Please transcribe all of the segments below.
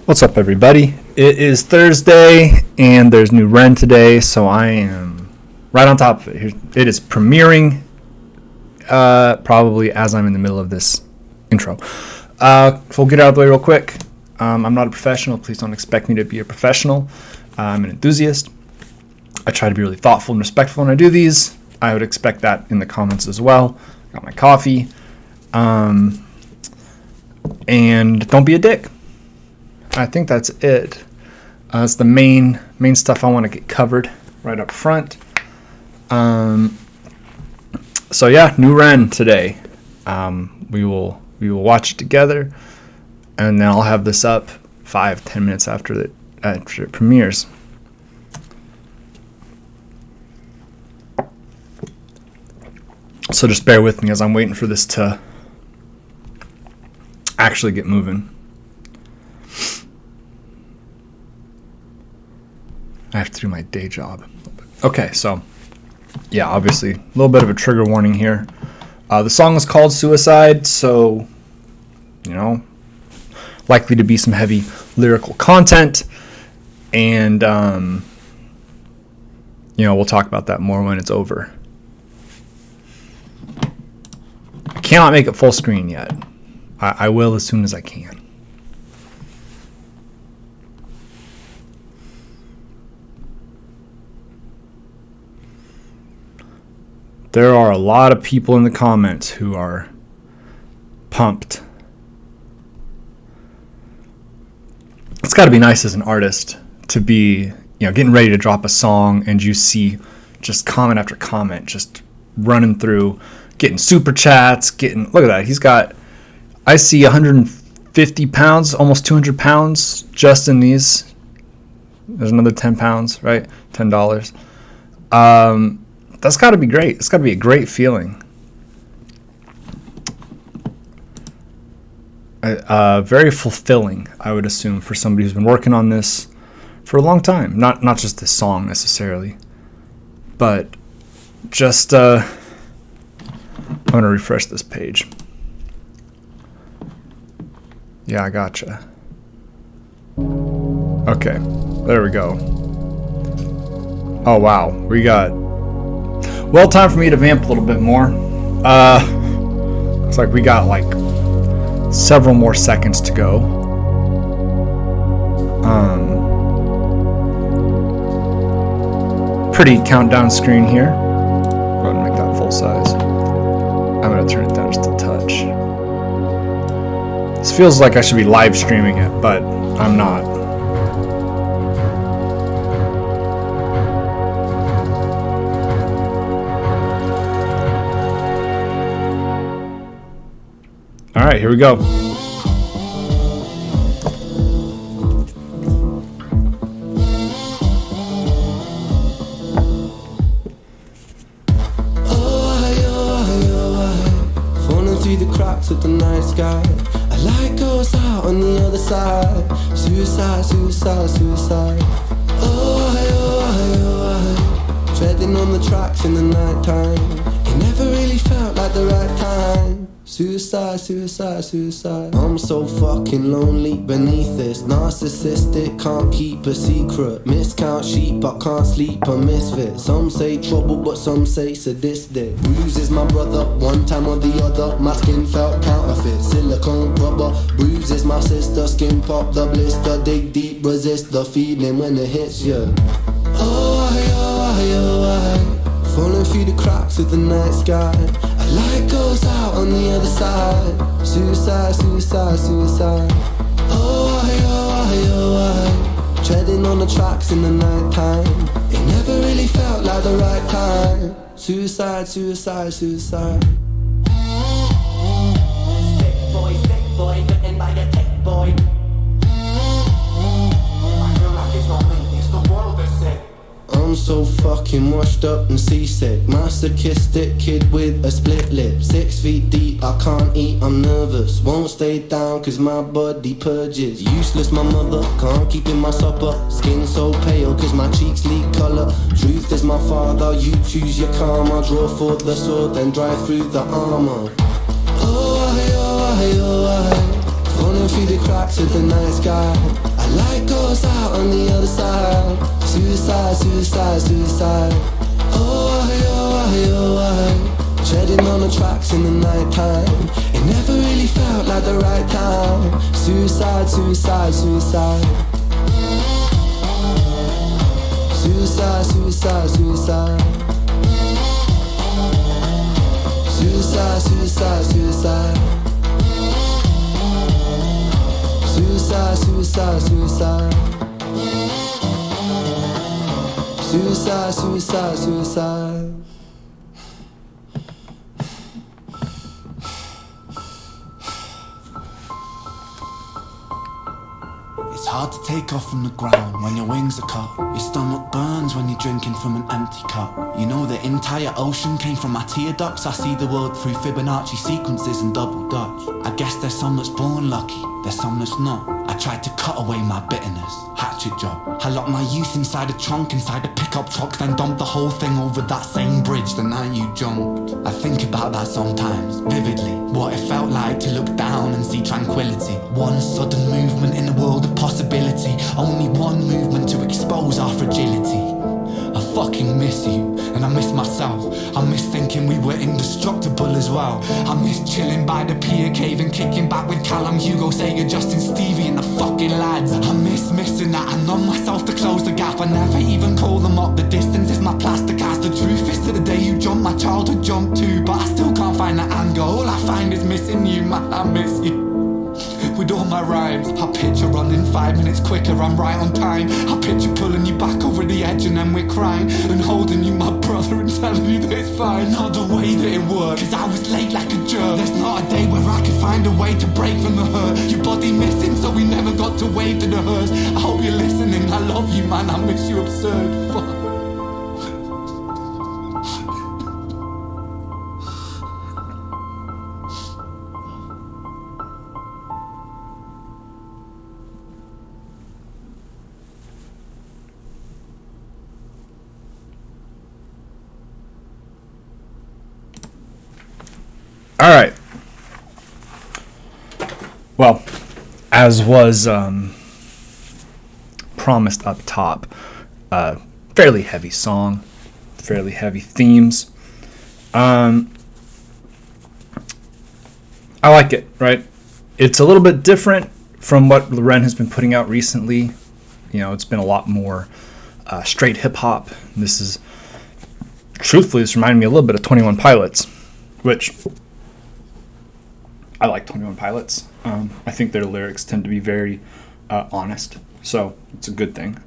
What's up, everybody? It is Thursday, and there's new REN today, so I am right on top of it. It is premiering probably as I'm in the middle of this intro. We'll get out of the way real quick. I'm not a professional. Please don't expect me to be a professional. I'm an enthusiast. I try to be really thoughtful and respectful when I do these. I would expect that in the comments as well. Got my coffee. And don't be a dick. I think that's it. It's the main stuff I want to get covered right up front. So yeah, new REN today. We will watch it together, and then I'll have this up 5-10 minutes after it premieres. So just bear with me as I'm waiting for this to actually get moving. I have to do my day job. Okay, so yeah, obviously a little bit of a trigger warning here. The song is called Suicide, so likely to be some heavy lyrical content, and we'll talk about that more when it's over. I cannot make it full screen yet. I will as soon as I can. There are a lot of people in the comments who are pumped. It's got to be nice as an artist to be, getting ready to drop a song and you see just comment after comment just running through, getting super chats, look at that. I see 150 pounds, almost 200 pounds just in these. There's another 10 pounds, right? $10. That's got to be great. It's got to be a great feeling. Very fulfilling, I would assume, for somebody who's been working on this for a long time. Not just this song necessarily, but just I'm going to refresh this page. Yeah, I gotcha. Okay, there we go. Oh wow, we got... Well, time for me to vamp a little bit more. Looks like we got several more seconds to go. Pretty countdown screen here. Go ahead and make that full size. I'm gonna turn it down just a touch. This feels like I should be live streaming it, but I'm not. All right, here we go. Falling through the cracks of the night sky. A light goes out on the other side. Suicide, suicide, suicide. Treading on the tracks in the night time. It never really felt like the right time. Suicide, suicide, suicide. I'm so fucking lonely beneath this. Narcissistic, can't keep a secret. Miscount sheep, I can't sleep, a misfit. Some say trouble, but some say sadistic. Bruises my brother, one time or the other. My skin felt counterfeit, silicone rubber. Bruises my sister, skin pop the blister. Dig deep, resist the feeling when it hits you. Falling through the cracks of the night sky. A light goes out on the other side. Suicide, suicide, suicide. Treading on the tracks in the night time. It never really felt like the right time. Suicide, suicide, suicide. Sick boy, bitten by a tech boy. I feel like it's not me, it's the world that's sick. I'm so fucking washed up and seasick. Masochistic kid with a split lip. 6 feet deep, I can't eat, I'm nervous. Won't stay down cause my body purges. Useless my mother, can't keep in my supper. Skin so pale cause my cheeks leak colour. Truth is my father, you choose your karma. Draw for the sword, then drive through the armour. Falling through the cracks of the night sky. A light goes out on the other side. Suicide, suicide, suicide. Oh, why, oh, why, oh, why? Treading on the tracks in the night time. It never really felt like the right time. Suicide, suicide, suicide. Suicide, suicide, suicide. Suicide, suicide, suicide. Suicide, suicide, suicide. Suicide, suicide, suicide. It's hard to take off from the ground when your wings are cut. Your stomach burns when you're drinking from an empty cup. You know the entire ocean came from my tear ducts. I see the world through Fibonacci sequences and double dutch. I guess there's some that's born lucky, there's some that's not. I tried to cut away my bitterness, hatchet job. I locked my youth inside a trunk, inside a pickup truck, then dumped the whole thing over that same bridge the night you jumped. I think about that sometimes, vividly. What it felt like to look down and see tranquility. One sudden movement in a world of possibility. Only one movement to expose our fragility. I fucking miss you, and I miss myself. I miss thinking we were indestructible as well. I miss chilling by the pier cave and kicking back with Callum, Hugo, Sega, Justin, Stevie and the fucking lads. I miss missing that. I numb myself to close the gap. I never even call them up. The distance is my plaster cast. The truth is to the day you jumped, my childhood jumped too. But I still can't find that anger. All I find is missing you, man, I miss you. With all my rhymes, I picture running 5 minutes quicker, I'm right on time. I picture pulling you back over the edge and then we're crying, and holding you, my brother, and telling you that it's fine. Not the way that it worked, cause I was late like a jerk. There's not a day where I could find a way to break from the hurt. Your body missing, so we never got to wave to the hearse. I hope you're listening, I love you, man, I miss you absurd. Fuck. All right. Well, as was promised up top, fairly heavy song, fairly heavy themes. I like it, right? It's a little bit different from what REN has been putting out recently. You know, it's been a lot more straight hip hop. This is, truthfully, this reminded me a little bit of 21 Pilots, which I like 21 Pilots. I think their lyrics tend to be very honest, so it's a good thing.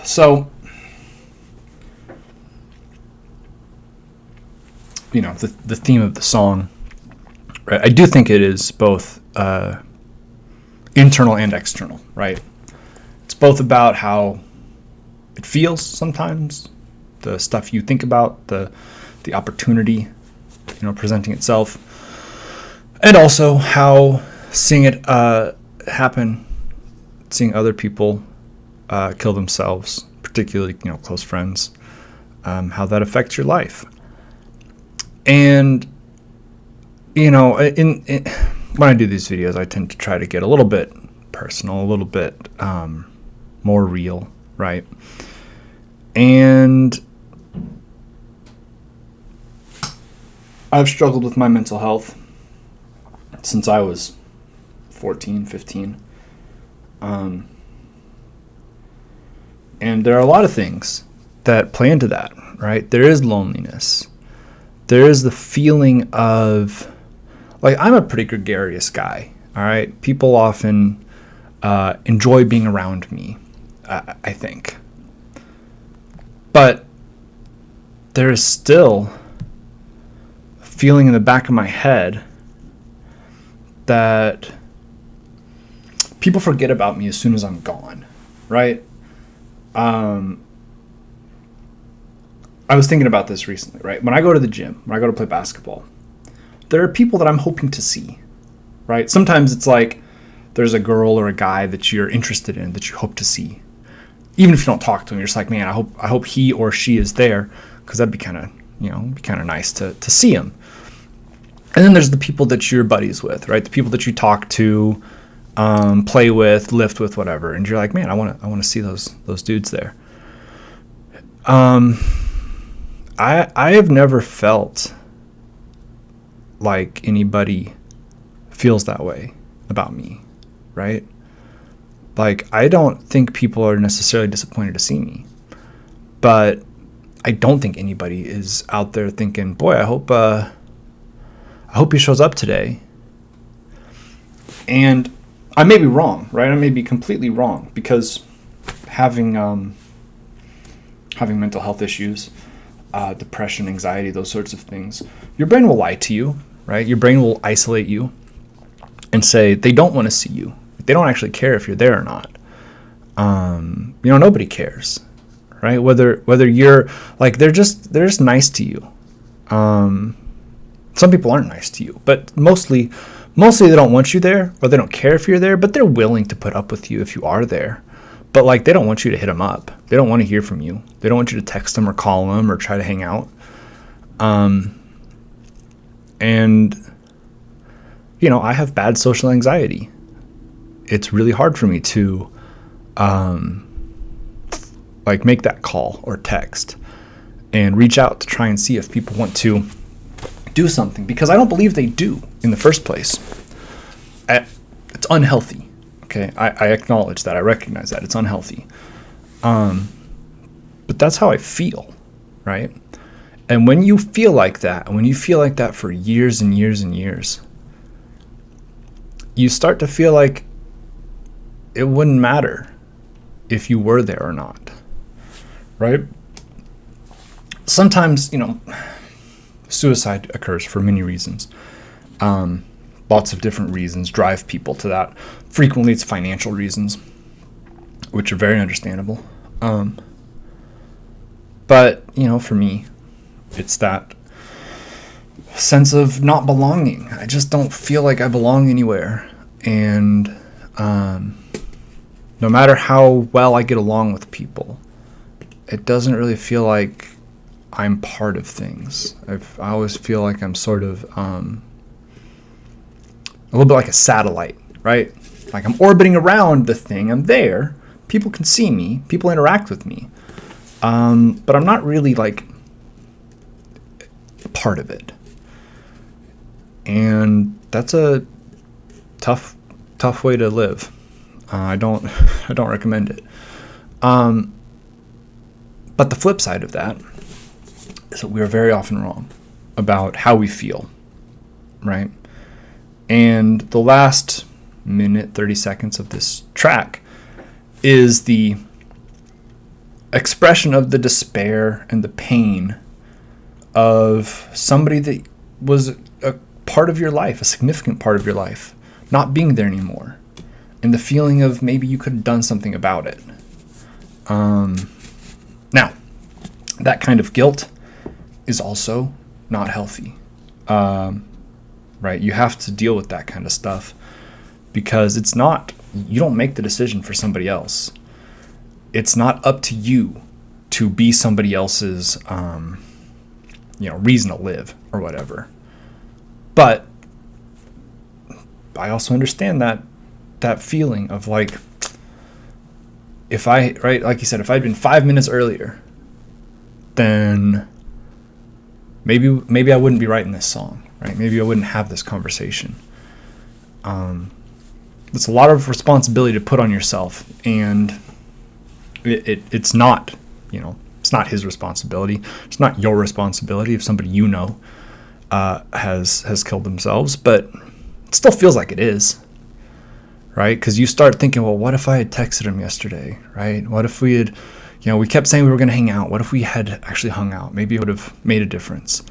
So, you know, the theme of the song, right? I do think it is both internal and external, right? It's both about how it feels sometimes, the stuff you think about, the opportunity, you know, presenting itself, and also how seeing it happen, seeing other people kill themselves, particularly, you know, close friends, how that affects your life. And, you know, in when I do these videos, I tend to try to get a little bit personal, a little bit more real, right? And I've struggled with my mental health since I was 14, 15. And there are a lot of things that play into that, right? There is loneliness. There is the feeling of, like, I'm a pretty gregarious guy, all right? People often enjoy being around me, I think. But there is still a feeling in the back of my head that people forget about me as soon as I'm gone, right? I was thinking about this recently, right? When I go to the gym, when I go to play basketball, there are people that I'm hoping to see, right? Sometimes it's like there's a girl or a guy that you're interested in that you hope to see. Even if you don't talk to them, you're just like, man, I hope he or she is there, because that'd be kind of, you know, be kind of nice to see him. And then there's the people that you're buddies with, right? The people that you talk to, play with, lift with, whatever. And you're like, man, I want to see those dudes there. I have never felt like anybody feels that way about me, right? Like, I don't think people are necessarily disappointed to see me, but I don't think anybody is out there thinking, boy, I hope he shows up today. And I may be wrong, right? I may be completely wrong, because having mental health issues, depression, anxiety, those sorts of things, your brain will lie to you, right? Your brain will isolate you and say they don't want to see you. They don't actually care if you're there or not. Nobody cares, right? Whether you're like, they're just nice to you. Some people aren't nice to you, but mostly they don't want you there, or they don't care if you're there, but they're willing to put up with you if you are there. But like, they don't want you to hit them up. They don't want to hear from you. They don't want you to text them or call them or try to hang out. I have bad social anxiety. It's really hard for me to make that call or text and reach out to try and see if people want to do something, because I don't believe they do in the first place. It's unhealthy. Okay, I acknowledge that. I recognize that it's unhealthy. But that's how I feel, right? And when you feel like that, and when you feel like that for years and years and years, you start to feel like it wouldn't matter if you were there or not, right? Sometimes, suicide occurs for many reasons. Lots of different reasons drive people to that. Frequently, it's financial reasons, which are very understandable. But, for me, it's that sense of not belonging. I just don't feel like I belong anywhere. And no matter how well I get along with people, it doesn't really feel like I'm part of things. I always feel like I'm sort of a little bit like a satellite, right? Like, I'm orbiting around the thing. I'm there. People can see me. People interact with me. But I'm not really like part of it. And that's a tough way to live. I don't recommend it. But the flip side of that is that we are very often wrong about how we feel, right? And the last minute, 30 seconds of this track is the expression of the despair and the pain of somebody that was a part of your life, a significant part of your life, not being there anymore, and the feeling of maybe you could have done something about it. Now, that kind of guilt is also not healthy, right? You have to deal with that kind of stuff, because you don't make the decision for somebody else. It's not up to you to be somebody else's, reason to live or whatever. But I also understand that feeling of like, like you said, if I'd been 5 minutes earlier, then maybe I wouldn't be writing this song, right? Maybe I wouldn't have this conversation. It's a lot of responsibility to put on yourself, and it's not, it's not his responsibility. It's not your responsibility if somebody has killed themselves, but it still feels like it is, right? Because you start thinking, well, what if I had texted him yesterday, right? What if we had, we kept saying we were going to hang out. What if we had actually hung out? Maybe it would have made a difference.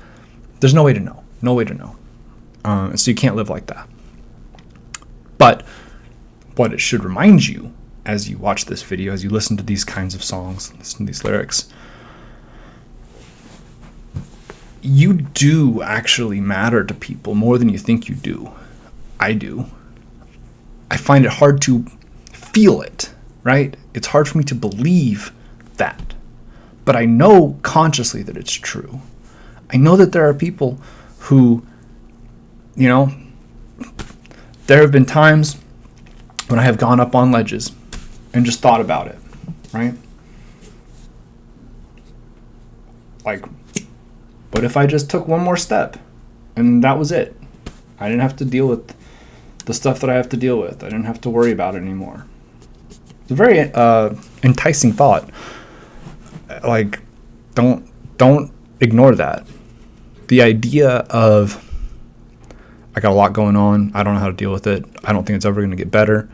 There's no way to know. No way to know. So you can't live like that. But what it should remind you as you watch this video, as you listen to these kinds of songs, listen to these lyrics, you do actually matter to people more than you think you do. I do. I find it hard to feel it, right? It's hard for me to believe that. But I know consciously that it's true. I know that there are people who you know, there have been times when I have gone up on ledges and just thought about it, right? Like, what if I just took one more step and that was it? I didn't have to deal with the stuff that I have to deal with. I didn't have to worry about it anymore. It's a very enticing thought. Like, don't ignore that. The idea of, I got a lot going on, I don't know how to deal with it, I don't think it's ever going to get better.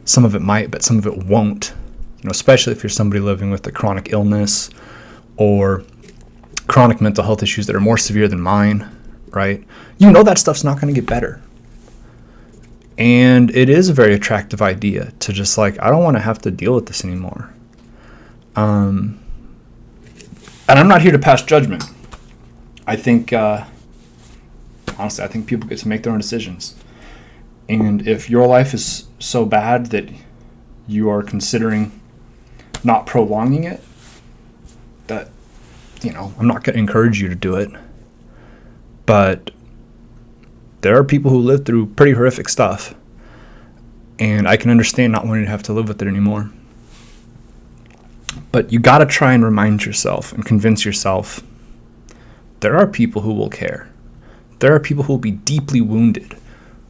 Some of it might, but some of it won't. You know, especially if you're somebody living with a chronic illness or chronic mental health issues that are more severe than mine, right? You know that stuff's not going to get better. And it is a very attractive idea to just like, I don't want to have to deal with this anymore. And I'm not here to pass judgment. I think, honestly, I think people get to make their own decisions. And if your life is so bad that you are considering not prolonging it, that, you know, I'm not going to encourage you to do it. But there are people who live through pretty horrific stuff. And I can understand not wanting to have to live with it anymore. But you got to try and remind yourself and convince yourself there are people who will care. There are people who will be deeply wounded,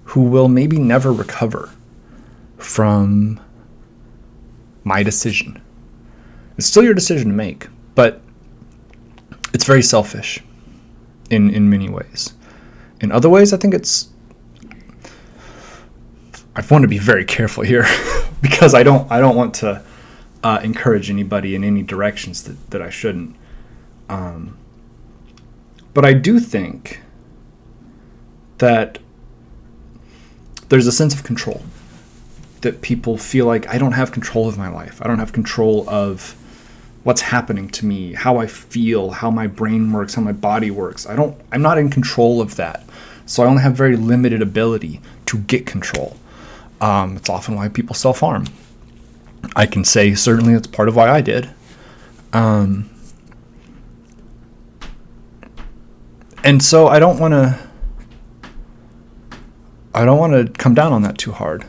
who will maybe never recover from my decision. It's still your decision to make, but it's very selfish in many ways. In other ways, I think I want to be very careful here because I don't want to encourage anybody in any directions that I shouldn't. But I do think that there's a sense of control, that people feel like I don't have control of my life. I don't have control of what's happening to me, how I feel, how my brain works, how my body works. I'm not in control of that. So I only have very limited ability to get control. It's often why people self-harm. I can say certainly it's part of why I did. And so I don't want to come down on that too hard.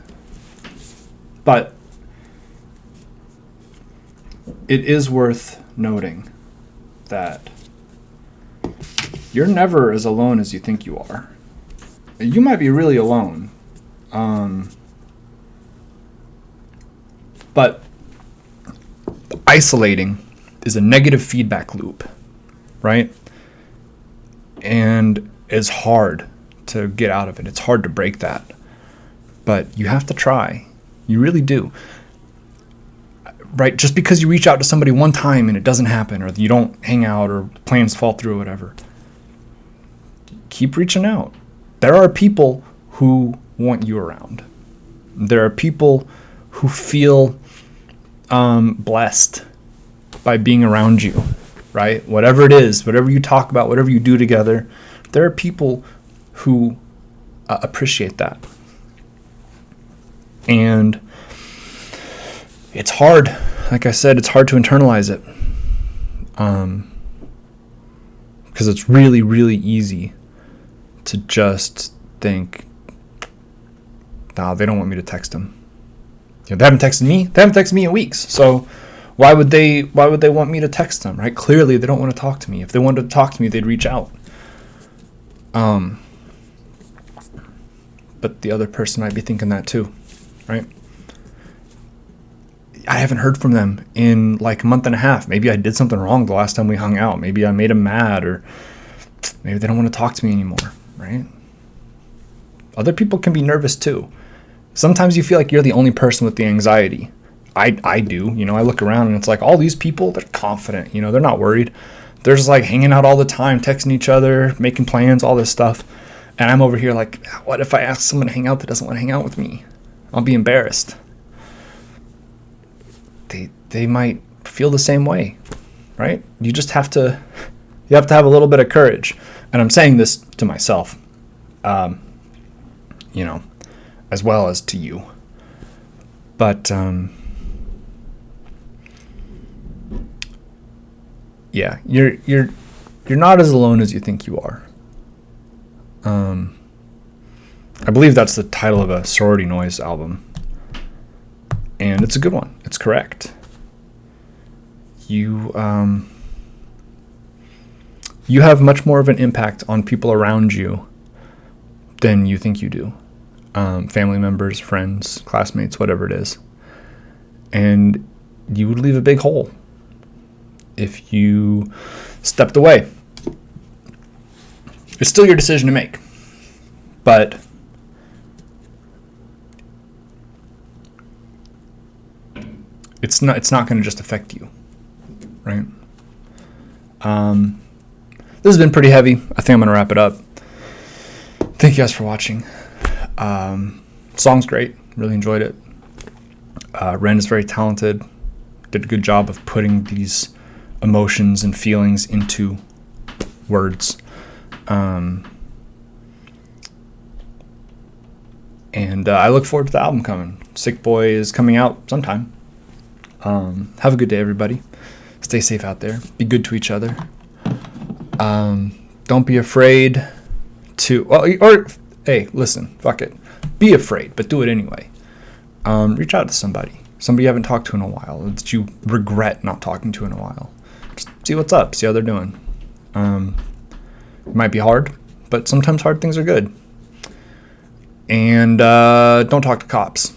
But it is worth noting that you're never as alone as you think you are. You might be really alone. But isolating is a negative feedback loop, right? And it's hard to get out of it. It's hard to break that. But you have to try. You really do. Right? Just because you reach out to somebody one time and it doesn't happen, or you don't hang out, or plans fall through, or whatever, keep reaching out. There are people who want you around. There are people who feel blessed by being around you, right? Whatever it is, whatever you talk about, whatever you do together, there are people who appreciate that. And it's hard. Like I said, it's hard to internalize it. Because it's really, really easy to just think, nah, they don't want me to text them. You know, they haven't texted me. They haven't texted me in weeks. So why would they want me to text them, right? Clearly, they don't want to talk to me. If they wanted to talk to me, they'd reach out. But the other person might be thinking that too, right? I haven't heard from them in like a month and a half. Maybe I did something wrong the last time we hung out. Maybe I made them mad, or maybe they don't want to talk to me anymore, right? Other people can be nervous too. Sometimes you feel like you're the only person with the anxiety. I do. You know, I look around and it's like all these people, they're confident. You know, they're not worried. They're just like hanging out all the time, texting each other, making plans, all this stuff. And I'm over here like, what if I ask someone to hang out that doesn't want to hang out with me? I'll be embarrassed. They might feel the same way, right? You just have to have a little bit of courage. And I'm saying this to myself, you know, as well as to you. But yeah, you're not as alone as you think you are. I believe that's the title of a Sorority Noise album. And it's a good one. It's correct. You have much more of an impact on people around you than you think you do. Family members, friends, classmates, whatever it is. And you would leave a big hole if you stepped away. It's still your decision to make, but it's not going to just affect you, right? This has been pretty heavy. I think I'm going to wrap it up. Thank you guys for watching. Song's great. Really enjoyed it. REN is very talented. Did a good job of putting these emotions and feelings into words. And I look forward to the album coming. Sick Boy is coming out sometime. Have a good day, everybody. Stay safe out there. Be good to each other. Don't be afraid to... Or hey, listen, fuck it. Be afraid, but do it anyway. Reach out to somebody. Somebody you haven't talked to in a while. That you regret not talking to in a while. Just see what's up. See how they're doing. It might be hard, but sometimes hard things are good. And don't talk to cops.